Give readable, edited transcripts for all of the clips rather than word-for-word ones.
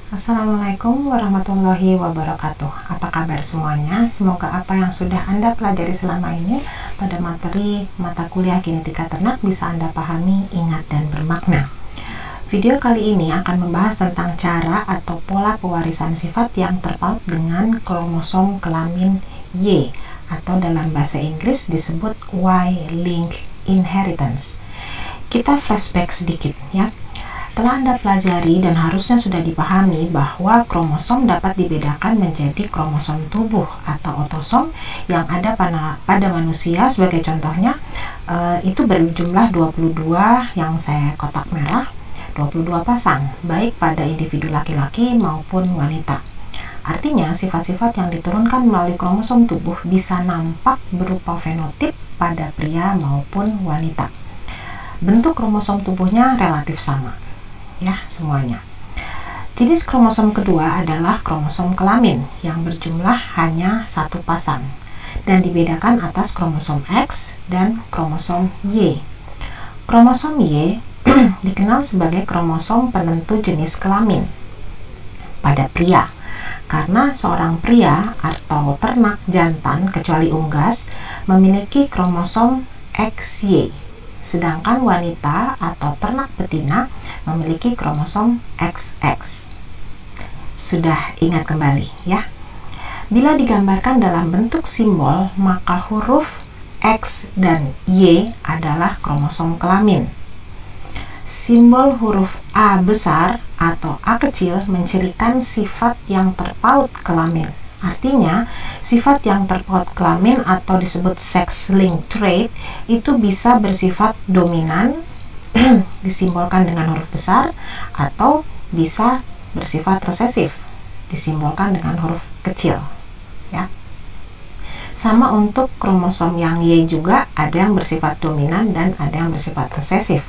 Assalamualaikum warahmatullahi wabarakatuh. Apa kabar semuanya? Semoga apa yang sudah Anda pelajari selama ini pada materi mata kuliah genetika ternak bisa Anda pahami, ingat, dan bermakna. Video kali ini akan membahas tentang cara atau pola pewarisan sifat yang terpaut dengan kromosom kelamin Y atau dalam bahasa Inggris disebut Y-linked inheritance. Kita flashback sedikit ya. Telah Anda pelajari dan harusnya sudah dipahami bahwa kromosom dapat dibedakan menjadi kromosom tubuh atau otosom yang ada pada manusia. Sebagai contohnya, itu berjumlah 22 yang saya kotak merah, 22 pasang, baik pada individu laki-laki maupun wanita. Artinya, sifat-sifat yang diturunkan melalui kromosom tubuh bisa nampak berupa fenotip pada pria maupun wanita. Bentuk kromosom tubuhnya relatif sama. Ya, semuanya. Jenis kromosom kedua adalah kromosom kelamin yang berjumlah hanya satu pasang dan dibedakan atas kromosom X dan kromosom Y. Kromosom Y dikenal sebagai kromosom penentu jenis kelamin pada pria karena seorang pria atau ternak jantan kecuali unggas memiliki kromosom XY, sedangkan wanita atau ternak betina memiliki kromosom XX. Sudah ingat kembali ya? Bila digambarkan dalam bentuk simbol, maka huruf X dan Y adalah kromosom kelamin. Simbol huruf A besar atau A kecil mencirikan sifat yang terpaut kelamin. Artinya, sifat yang terpaut kelamin atau disebut sex-linked trait itu bisa bersifat dominan disimbolkan dengan huruf besar atau bisa bersifat resesif disimbolkan dengan huruf kecil ya. Sama untuk kromosom yang Y juga, ada yang bersifat dominan dan ada yang bersifat resesif.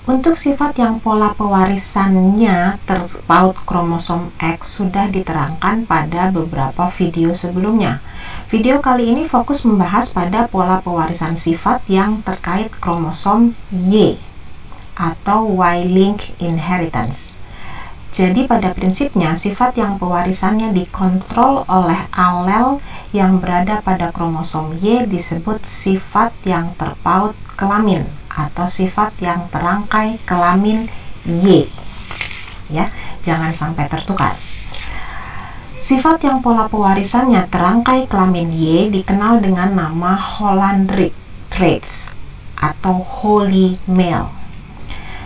Untuk sifat yang pola pewarisannya terpaut kromosom X sudah diterangkan pada beberapa video sebelumnya. Video kali ini fokus membahas pada pola pewarisan sifat yang terkait kromosom Y atau Y-linked inheritance. Jadi pada prinsipnya sifat yang pewarisannya dikontrol oleh alel yang berada pada kromosom Y disebut sifat yang terpaut kelamin atau sifat yang terangkai kelamin Y. Ya, jangan sampai tertukar. Sifat yang pola pewarisannya terangkai kelamin Y dikenal dengan nama Hollandric traits atau Holy Male.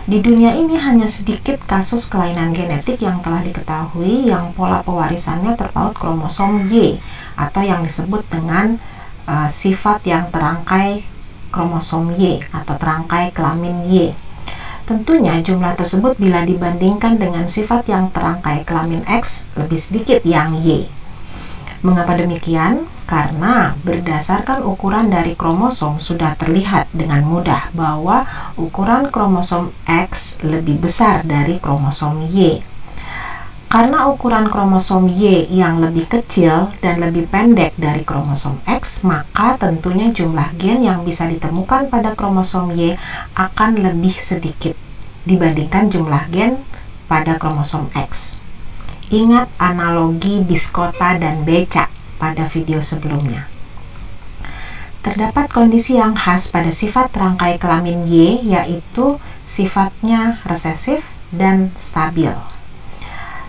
Di dunia ini hanya sedikit kasus kelainan genetik yang telah diketahui yang pola pewarisannya terpaut kromosom Y atau yang disebut dengan sifat yang terangkai kromosom Y atau terangkai kelamin Y. Tentunya jumlah tersebut bila dibandingkan dengan sifat yang terangkai kelamin X lebih sedikit yang Y. Mengapa demikian? Karena berdasarkan ukuran dari kromosom sudah terlihat dengan mudah bahwa ukuran kromosom X lebih besar dari kromosom Y. Karena ukuran kromosom Y yang lebih kecil dan lebih pendek dari kromosom X, maka tentunya jumlah gen yang bisa ditemukan pada kromosom Y akan lebih sedikit dibandingkan jumlah gen pada kromosom X. Ingat analogi biskota dan becak pada video sebelumnya. Terdapat kondisi yang khas pada sifat terangkai kelamin Y, yaitu sifatnya resesif dan stabil.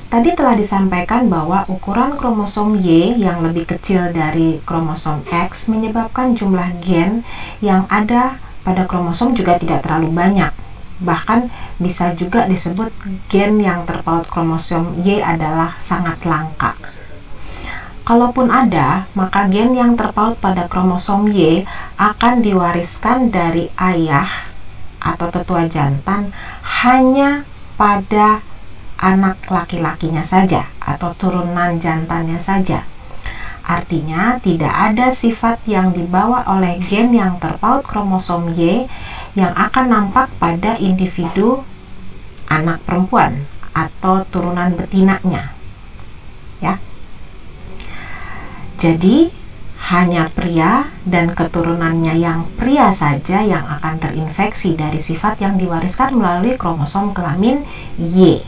Tadi telah disampaikan bahwa ukuran kromosom Y yang lebih kecil dari kromosom X menyebabkan jumlah gen yang ada pada kromosom juga tidak terlalu banyak. Bahkan bisa juga disebut gen yang terpaut kromosom Y adalah sangat langka. Kalaupun ada, maka gen yang terpaut pada kromosom Y akan diwariskan dari ayah atau tetua jantan hanya pada anak laki-lakinya saja atau turunan jantannya saja. Artinya tidak ada sifat yang dibawa oleh gen yang terpaut kromosom Y yang akan nampak pada individu anak perempuan atau turunan betinanya. Ya. Jadi hanya pria dan keturunannya yang pria saja yang akan terinfeksi dari sifat yang diwariskan melalui kromosom kelamin Y.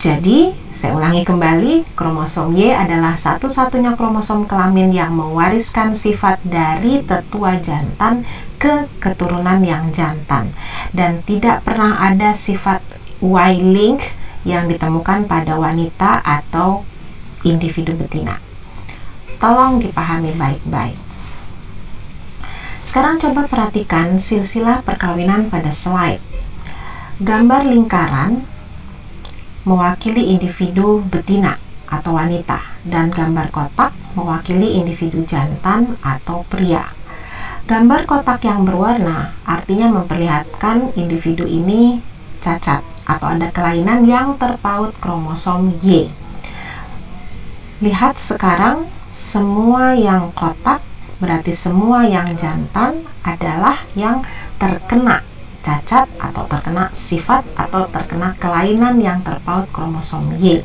Jadi, saya ulangi kembali, kromosom Y adalah satu-satunya kromosom kelamin yang mewariskan sifat dari tetua jantan ke keturunan yang jantan, dan tidak pernah ada sifat Y-link yang ditemukan pada wanita atau individu betina. Tolong dipahami baik-baik. Sekarang coba perhatikan silsilah perkawinan pada slide. Gambar lingkaran mewakili individu betina atau wanita, dan gambar kotak mewakili individu jantan atau pria. Gambar kotak yang berwarna artinya memperlihatkan individu ini cacat atau ada kelainan yang terpaut kromosom Y. Lihat sekarang, semua yang kotak berarti semua yang jantan adalah yang terkena cacat atau terkena sifat atau terkena kelainan yang terpaut kromosom Y.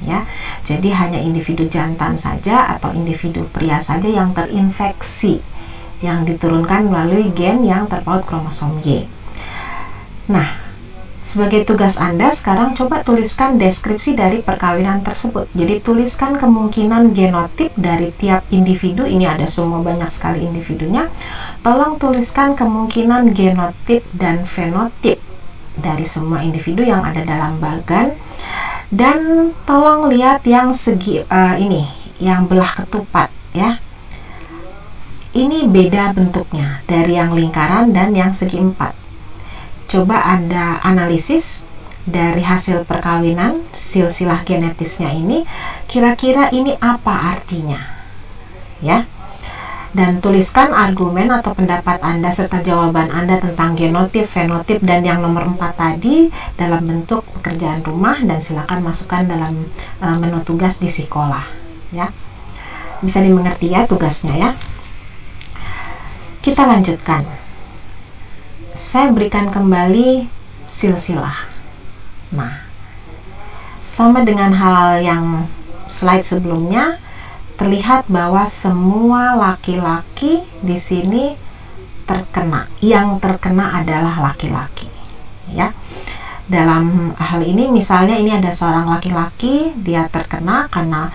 Ya, jadi hanya individu jantan saja atau individu pria saja yang terinfeksi, yang diturunkan melalui gen yang terpaut kromosom Y. Nah, sebagai tugas Anda sekarang coba tuliskan deskripsi dari perkawinan tersebut. Jadi tuliskan kemungkinan genotip dari tiap individu. Ini ada semua, banyak sekali individunya. Tolong tuliskan kemungkinan genotip dan fenotip dari semua individu yang ada dalam bagan. Dan tolong lihat yang segi ini, yang belah ketupat ya. Ini beda bentuknya dari yang lingkaran dan yang segi empat. Coba Anda analisis dari hasil perkawinan, silsilah genetisnya ini, kira-kira ini apa artinya? Ya. Dan tuliskan argumen atau pendapat Anda serta jawaban Anda tentang genotip, fenotip, dan yang nomor 4 tadi dalam bentuk pekerjaan rumah, dan silakan masukkan dalam menu tugas di sekolah. Ya. Bisa dimengerti ya tugasnya ya. Kita lanjutkan. Saya berikan kembali silsilah. Nah, sama dengan hal yang slide sebelumnya, terlihat bahwa semua laki-laki di sini terkena. Yang terkena adalah laki-laki. Ya. Dalam hal ini misalnya ini ada seorang laki-laki, dia terkena karena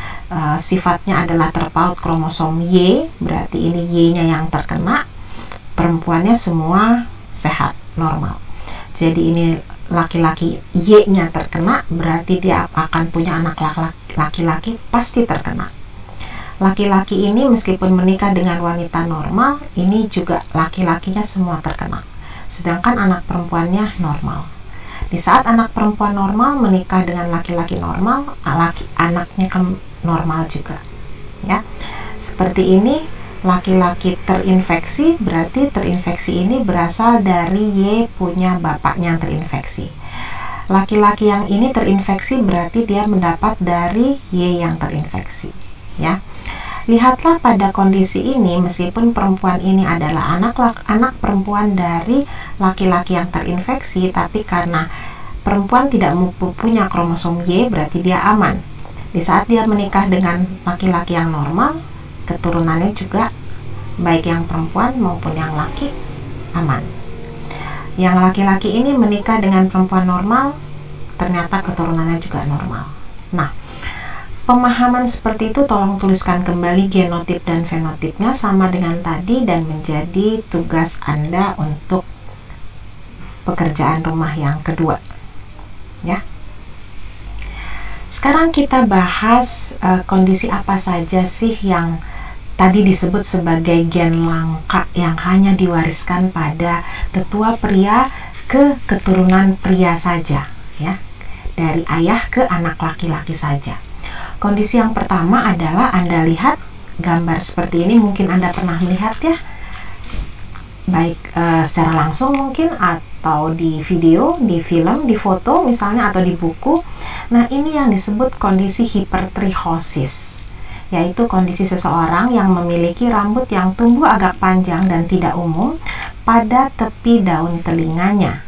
sifatnya adalah terpaut kromosom Y, berarti ini Y-nya yang terkena. Perempuannya semua sehat, normal. Jadi ini laki-laki Y-nya terkena, berarti dia akan punya anak laki-laki pasti terkena. Laki-laki ini meskipun menikah dengan wanita normal, ini juga laki-lakinya semua terkena. Sedangkan anak perempuannya normal. Di saat anak perempuan normal menikah dengan laki-laki normal, anaknya normal juga. Ya. Seperti ini. Laki-laki terinfeksi, berarti terinfeksi ini berasal dari Y punya bapaknya yang terinfeksi. Laki-laki yang ini terinfeksi berarti dia mendapat dari Y yang terinfeksi. Ya, lihatlah pada kondisi ini, meskipun perempuan ini adalah anak perempuan dari laki-laki yang terinfeksi, tapi karena perempuan tidak punya kromosom Y, berarti dia aman. Di saat dia menikah dengan laki-laki yang normal, keturunannya juga baik yang perempuan maupun yang laki aman. Yang laki-laki ini menikah dengan perempuan normal, ternyata keturunannya juga normal. Nah, pemahaman seperti itu tolong tuliskan kembali genotip dan fenotipnya sama dengan tadi dan menjadi tugas Anda untuk pekerjaan rumah yang kedua. Ya. Sekarang kita bahas kondisi apa saja sih yang tadi disebut sebagai gen langka yang hanya diwariskan pada tetua pria ke keturunan pria saja, ya, dari ayah ke anak laki-laki saja. Kondisi yang pertama adalah Anda lihat gambar seperti ini, mungkin Anda pernah melihat ya, baik secara langsung mungkin atau di video, di film, di foto misalnya, atau di buku. Nah, ini yang disebut kondisi hipertrichosis, yaitu kondisi seseorang yang memiliki rambut yang tumbuh agak panjang dan tidak umum pada tepi daun telinganya,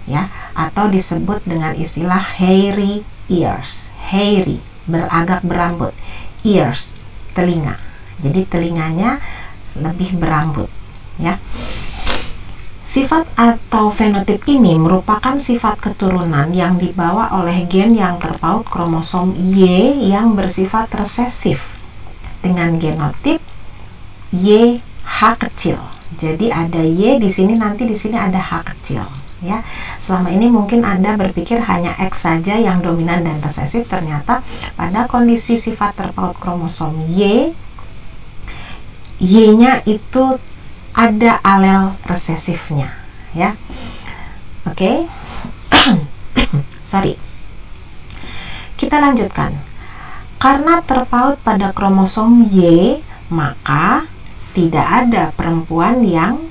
ya, atau disebut dengan istilah hairy ears. Hairy, agak berambut, ears, telinga. Jadi telinganya lebih berambut, ya. Sifat atau fenotip ini merupakan sifat keturunan yang dibawa oleh gen yang terpaut kromosom Y yang bersifat resesif dengan genotip YH kecil. Jadi ada Y di sini, nanti di sini ada H kecil. Ya, selama ini mungkin Anda berpikir hanya X saja yang dominan dan resesif. Ternyata pada kondisi sifat terpaut kromosom Y-nya itu ada alel resesifnya, ya. Oke. Sorry. Kita lanjutkan. Karena terpaut pada kromosom Y, maka tidak ada perempuan yang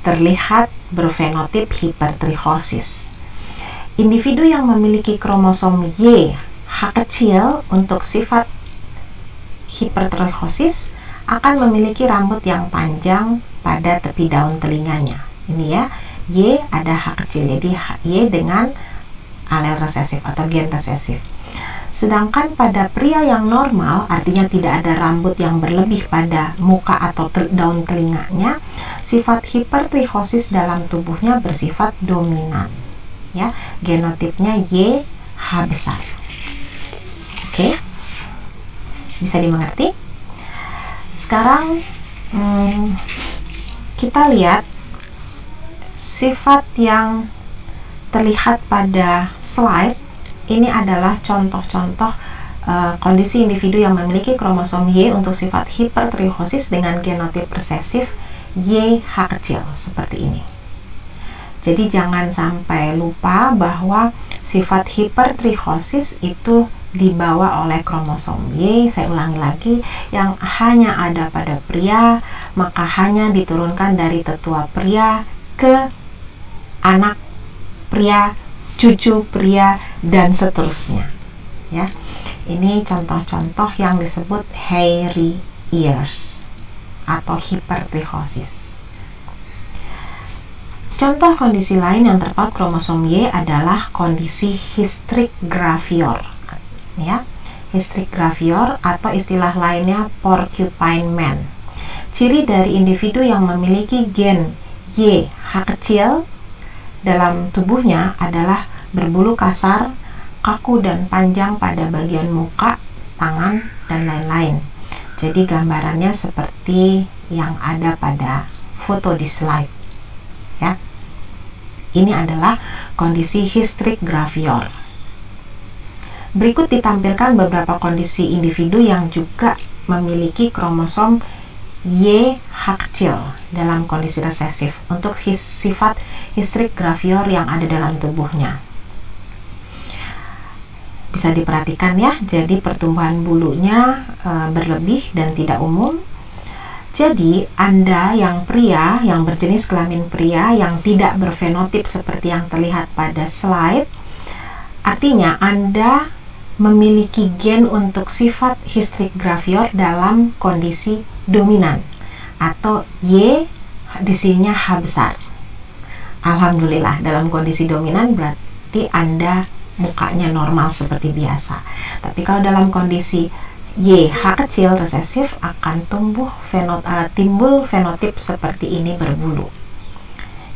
terlihat berfenotip hipertrichosis. Individu yang memiliki kromosom Y H kecil untuk sifat hipertrichosis akan memiliki rambut yang panjang pada tepi daun telinganya. Ini ya, Y ada H kecil, jadi Y dengan alel resesif atau gen resesif. Sedangkan pada pria yang normal, artinya tidak ada rambut yang berlebih pada muka atau daun telinganya, sifat hipertrichosis dalam tubuhnya bersifat dominan. Ya, genotipnya YH besar. Oke, bisa dimengerti? Sekarang kita lihat sifat yang terlihat pada slide. Ini adalah contoh-contoh kondisi individu yang memiliki kromosom Y untuk sifat hipertrichosis dengan genotip resesif YH kecil seperti ini. Jadi jangan sampai lupa bahwa sifat hipertrichosis itu dibawa oleh kromosom Y. Saya ulangi lagi, yang hanya ada pada pria, maka hanya diturunkan dari tetua pria ke anak pria, cucu pria, dan seterusnya. Ya, ini contoh-contoh yang disebut hairy ears atau hipertrichosis. Contoh kondisi lain yang terpaut kromosom Y adalah kondisi hystrix gravior. Ya, hystrix gravior atau istilah lainnya porcupine man. Ciri dari individu yang memiliki gen YH kecil dalam tubuhnya adalah berbulu kasar, kaku dan panjang pada bagian muka, tangan, dan lain-lain. Jadi gambarannya seperti yang ada pada foto di slide. Ya, ini adalah kondisi hystrix gravior. Berikut ditampilkan beberapa kondisi individu yang juga memiliki kromosom YH kecil dalam kondisi resesif untuk sifat hystrix gravior yang ada dalam tubuhnya. Bisa diperhatikan ya, jadi pertumbuhan bulunya berlebih dan tidak umum. Jadi Anda yang pria, yang berjenis kelamin pria yang tidak berfenotip seperti yang terlihat pada slide, artinya Anda memiliki gen untuk sifat hystrix gravior dalam kondisi dominan atau Y di sininya H besar. Alhamdulillah, dalam kondisi dominan berarti Anda mukanya normal seperti biasa. Tapi kalau dalam kondisi YH kecil resesif akan timbul fenotip seperti ini berbulu.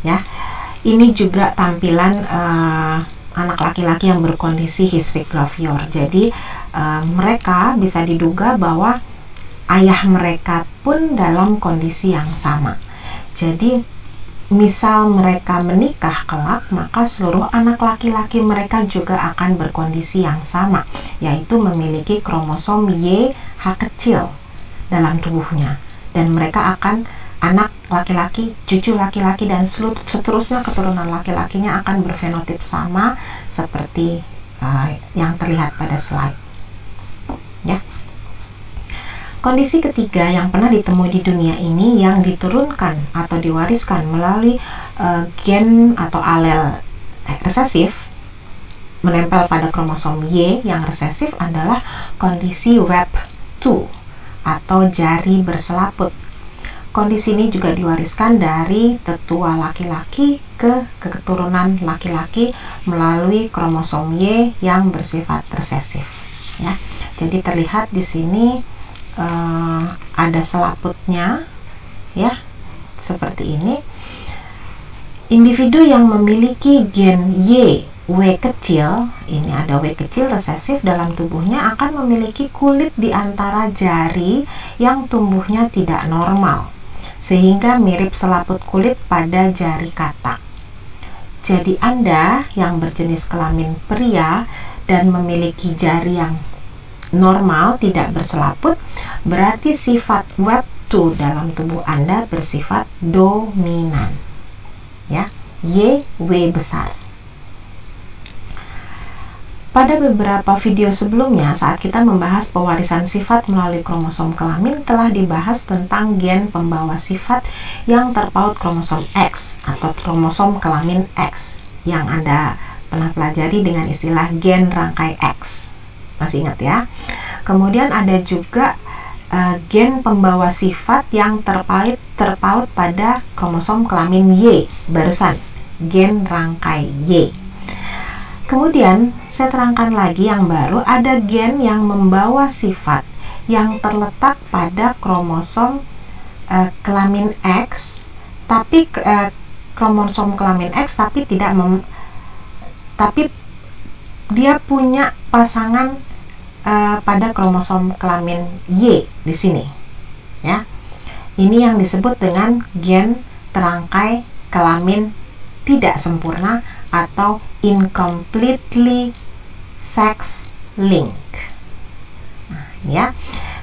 Ya, ini juga tampilan anak laki-laki yang berkondisi hystrix gravior. Jadi mereka bisa diduga bahwa ayah mereka pun dalam kondisi yang sama. Jadi misal mereka menikah kelak, maka seluruh anak laki-laki mereka juga akan berkondisi yang sama, yaitu memiliki kromosom YH kecil dalam tubuhnya, dan mereka akan anak laki-laki, cucu laki-laki, dan seterusnya keturunan laki-lakinya akan berfenotip sama seperti yang terlihat pada slide. Ya. Kondisi ketiga yang pernah ditemui di dunia ini yang diturunkan atau diwariskan melalui gen atau alel resesif menempel pada kromosom Y yang resesif adalah kondisi Web 2 atau jari berselaput. Kondisi ini juga diwariskan dari tetua laki-laki ke keturunan laki-laki melalui kromosom Y yang bersifat resesif. Ya, jadi terlihat di sini ada selaputnya, ya, seperti ini. Individu yang memiliki gen Y, W kecil, ini ada W kecil resesif dalam tubuhnya, akan memiliki kulit di antara jari yang tumbuhnya tidak normal, sehingga mirip selaput kulit pada jari katak. Jadi Anda yang berjenis kelamin pria dan memiliki jari yang normal, tidak berselaput, berarti sifat Web2 dalam tubuh Anda bersifat dominan. Ya, YW besar. Pada beberapa video sebelumnya, saat kita membahas pewarisan sifat melalui kromosom kelamin, telah dibahas tentang gen pembawa sifat yang terpaut kromosom X atau kromosom kelamin X yang Anda pernah pelajari dengan istilah gen rangkai X. Masih ingat ya? Kemudian ada juga gen pembawa sifat yang terpaut pada kromosom kelamin Y, barusan gen rangkai Y. Kemudian saya terangkan lagi yang baru, ada gen yang membawa sifat yang terletak pada kromosom kelamin X, tapi kromosom kelamin X tapi tapi dia punya pasangan pada kromosom kelamin Y di sini, ya. Ini yang disebut dengan gen terangkai kelamin tidak sempurna atau incompletely sex link. Nah, ya.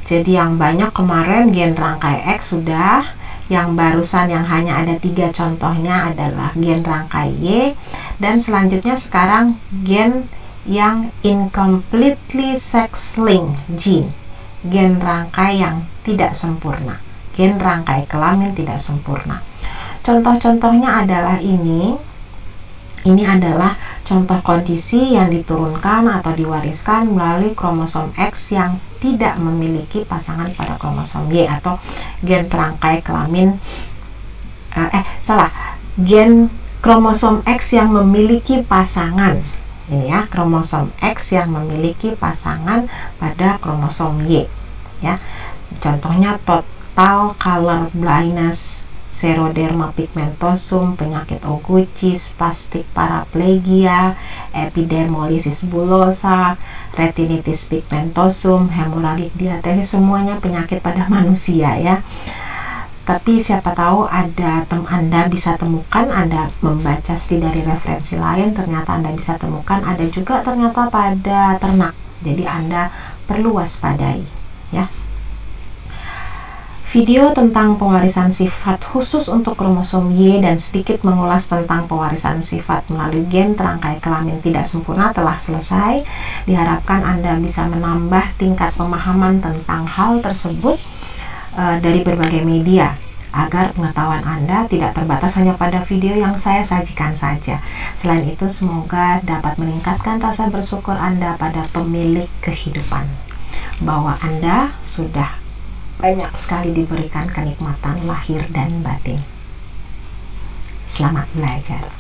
Jadi yang banyak kemarin gen rangkai X sudah, yang barusan yang hanya ada 3 contohnya adalah gen rangkai Y, dan selanjutnya sekarang gen yang incompletely sex link gene, gen rangkai yang tidak sempurna, gen rangkai kelamin tidak sempurna. Contoh-contohnya adalah ini adalah contoh kondisi yang diturunkan atau diwariskan melalui kromosom X yang tidak memiliki pasangan pada kromosom Y, atau gen rangkai kelamin gen kromosom X yang memiliki pasangan. Ini ya, kromosom X yang memiliki pasangan pada kromosom Y, ya. Contohnya total color blindness, xeroderma pigmentosum, penyakit Oguchi, spastic paraplegia, epidermolysis bullosa, retinitis pigmentosum, hemorrhagic diathesis, semuanya penyakit pada manusia, ya. Tapi siapa tahu Anda bisa temukan, Anda membaca dari referensi lain, ternyata Anda bisa temukan ada juga ternyata pada ternak. Jadi Anda perlu waspadai, ya. Video tentang pewarisan sifat khusus untuk kromosom Y dan sedikit mengulas tentang pewarisan sifat melalui gen terangkai kelamin tidak sempurna telah selesai. Diharapkan Anda bisa menambah tingkat pemahaman tentang hal tersebut dari berbagai media, agar pengetahuan Anda tidak terbatas hanya pada video yang saya sajikan saja. Selain itu, semoga dapat meningkatkan rasa bersyukur Anda pada pemilik kehidupan, bahwa Anda sudah banyak sekali diberikan kenikmatan lahir dan batin. Selamat belajar.